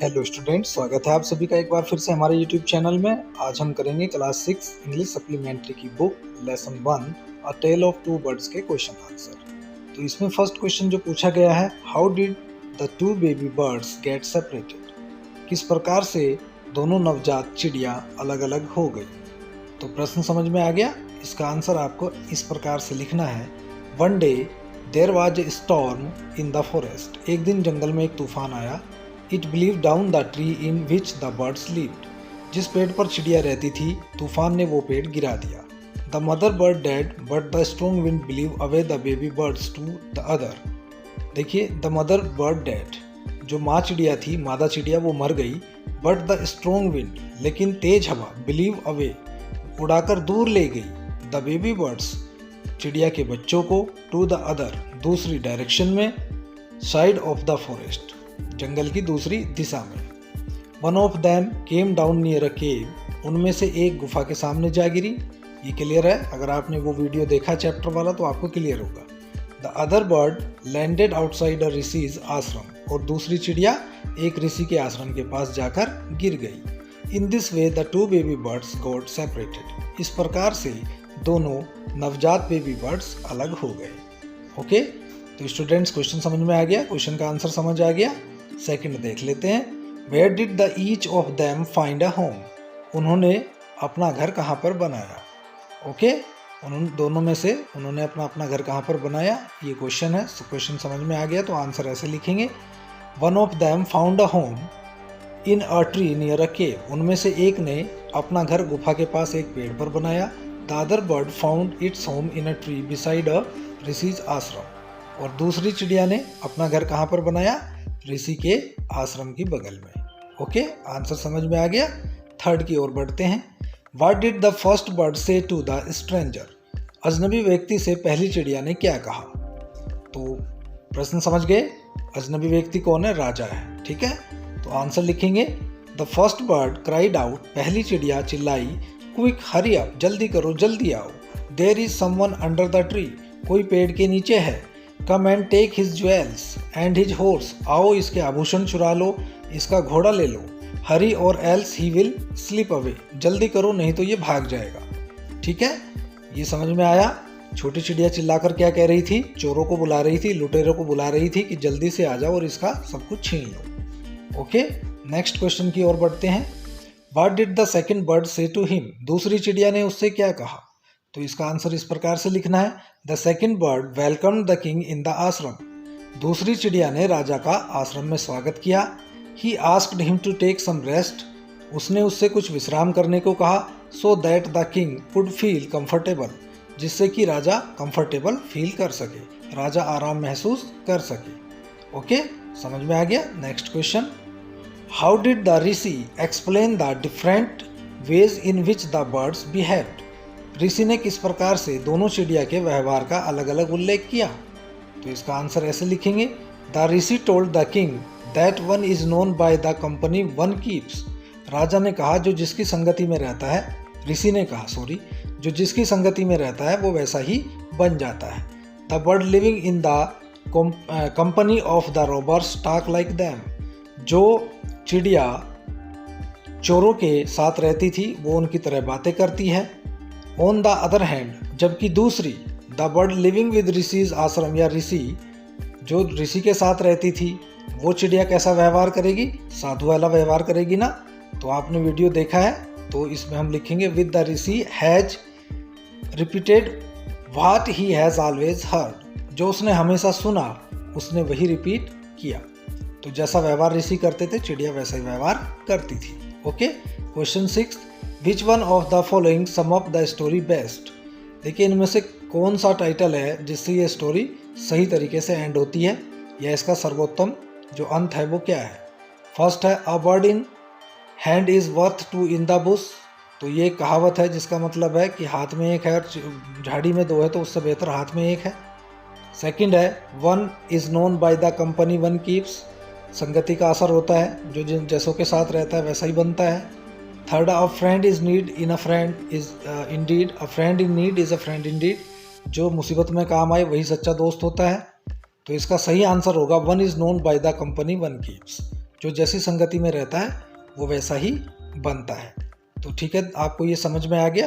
Hello students, स्वागत है आप सभी का एक बार फिर से हमारे यूट्यूब चैनल में। आज हम करेंगे क्लास 6 इंग्लिश सप्लीमेंट्री की book lesson 1 a tale of two birds के क्वेश्चन आंसर। तो इसमें फर्स्ट क्वेश्चन जो पूछा गया है, how did the two baby birds get separated? किस प्रकार से दोनों नवजात चिड़िया अलग अलग हो गई? तो प्रश्न समझ में आ गया। इसका आंसर आपको इस प्रकार से लिखना है। One day there was a storm in the forest. एक दिन जंगल में एक तूफान आया। It blew down the tree in which the birds lived. जिस पेड़ पर चिड़िया रहती थी, तूफान ने वो पेड़ गिरा दिया। The mother bird dead but the strong wind blew away the baby birds to the other. देखिए, द मदर बर्ड डेड, जो माँ चिड़िया थी, मादा चिड़िया, वो मर गई। बट द स्ट्रॉन्ग विंड, लेकिन तेज हवा, बिलीव अवे, उड़ाकर दूर ले गई। द बेबी बर्ड्स, चिड़िया के बच्चों को, टू द अदर, दूसरी डायरेक्शन में, साइड ऑफ द फॉरेस्ट, जंगल की दूसरी दिशा में। One of them came down near a cave. उनमें से एक गुफा के सामने जा गिरी। ये क्लियर है, अगर आपने वो वीडियो देखा चैप्टर वाला तो आपको क्लियर होगा। The other bird landed outside अ ऋषिज आश्रम। और दूसरी चिड़िया एक ऋषि के आश्रम के पास जाकर गिर गई। In this way the two baby birds got separated. इस प्रकार से दोनों नवजात बेबी बर्ड्स अलग हो गए। ओके, तो स्टूडेंट्स, क्वेश्चन समझ में आ गया, क्वेश्चन का आंसर समझ आ गया। सेकंड देख लेते हैं। Where did the each of them find a home? उन्होंने अपना घर कहाँ पर बनाया? ओके, उन दोनों में से उन्होंने अपना अपना घर कहाँ पर बनाया, ये क्वेश्चन है। क्वेश्चन समझ में आ गया तो आंसर ऐसे लिखेंगे। One of them found a home in a tree near a cave. उनमें से एक ने अपना घर गुफा के पास एक पेड़ पर बनाया। The other bird found its home in a tree beside a rishis आश्रम। और दूसरी चिड़िया ने अपना घर कहाँ पर बनाया? ऋषि के आश्रम की बगल में। ओके, आंसर समझ में आ गया। थर्ड की ओर बढ़ते हैं। What did the first bird से टू द स्ट्रेंजर? अजनबी व्यक्ति से पहली चिड़िया ने क्या कहा? तो प्रश्न समझ गए। अजनबी व्यक्ति कौन है? राजा है। ठीक है, तो आंसर लिखेंगे। The first bird cried out. पहली चिड़िया चिल्लाई, क्विक हरी अप, जल्दी करो, जल्दी आओ। There is someone under the tree. कोई पेड़ के नीचे है। Come and take his jewels and his horse. आओ, इसके आभूषण चुरा लो, इसका घोड़ा ले लो। हरी और else he will slip away. जल्दी करो, नहीं तो ये भाग जाएगा। ठीक है, ये समझ में आया। छोटी चिड़िया चिल्लाकर क्या कह रही थी? चोरों को बुला रही थी, लुटेरों को बुला रही थी कि जल्दी से आ जाओ और इसका सब कुछ छीन लो। ओके, नेक्स्ट क्वेश्चन की ओर बढ़ते हैं। What did the second bird से टू हिम? दूसरी चिड़िया ने उससे क्या कहा? तो इसका आंसर इस प्रकार से लिखना है। The second bird welcome the king in the आश्रम। दूसरी चिड़िया ने राजा का आश्रम में स्वागत किया। He asked him to take some rest. उसने उससे कुछ विश्राम करने को कहा। So that the king would feel comfortable. जिससे कि राजा कंफर्टेबल फील कर सके, राजा आराम महसूस कर सके। ओके, समझ में आ गया। Next question. How did the Rishi explain the different ways in which the birds behaved? Rishi ने किस प्रकार से दोनों चिड़िया के व्यवहार का अलग अलग उल्लेख किया? तो इसका आंसर ऐसे लिखेंगे। The Rishi told the king that one is known by the company one keeps. राजा ने कहा, जो जिसकी संगति में रहता है, ऋषि ने कहा जो जिसकी संगति में रहता है वो वैसा ही बन जाता है। The bird living in the company of the robbers talk like them. जो चिड़िया चोरों के साथ रहती थी वो उनकी तरह बातें करती है। ऑन द अदर हैंड, जबकि दूसरी, the bird living with rishis आश्रम, या ऋषि, जो ऋषि के साथ रहती थी, वो चिड़िया कैसा व्यवहार करेगी? साधु वाला व्यवहार करेगी ना। तो आपने वीडियो देखा है, तो इसमें हम लिखेंगे with the Rishi has repeated what he has always heard. जो उसने हमेशा सुना उसने वही रिपीट किया। तो जैसा व्यवहार ऋषि करते थे, चिड़िया वैसा ही व्यवहार करती थी। Okay, question 6। Which one of the following sum up the story best? देखिए, इनमें से कौन सा टाइटल है जिससे ये स्टोरी सही तरीके से एंड होती है, या इसका सर्वोत्तम जो अंत है वो क्या है? फर्स्ट है, a bird in hand is worth two in the bush. तो ये कहावत है जिसका मतलब है कि हाथ में एक है और झाड़ी में दो है, तो उससे बेहतर हाथ में एक है। सेकंड है, one is known by the company one keeps. संगति का असर होता है, जो जिन जैसों के साथ रहता है वैसा ही बनता है। Third, a friend is need in a friend is Indeed, a friend in need is a friend Indeed. जो मुसीबत में काम आए वही सच्चा दोस्त होता है। तो इसका सही आंसर होगा one is known by the company one keeps. जो जैसी संगति में रहता है वो वैसा ही बनता है। तो ठीक है, आपको ये समझ में आ गया,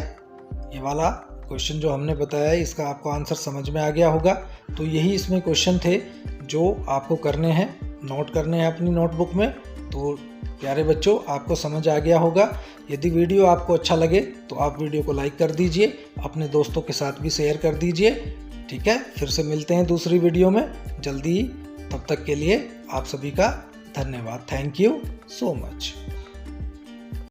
ये वाला क्वेश्चन जो हमने बताया है इसका आपको आंसर समझ में आ गया होगा। तो यही इसमें क्वेश्चन थे जो आपको करने हैं, नोट करने हैं अपनी नोटबुक में। तो प्यारे बच्चों, आपको समझ आ गया होगा। यदि वीडियो आपको अच्छा लगे तो आप वीडियो को लाइक कर दीजिए, अपने दोस्तों के साथ भी शेयर कर दीजिए। ठीक है, फिर से मिलते हैं दूसरी वीडियो में जल्दी ही। तब तक के लिए आप सभी का धन्यवाद। Thank you so much.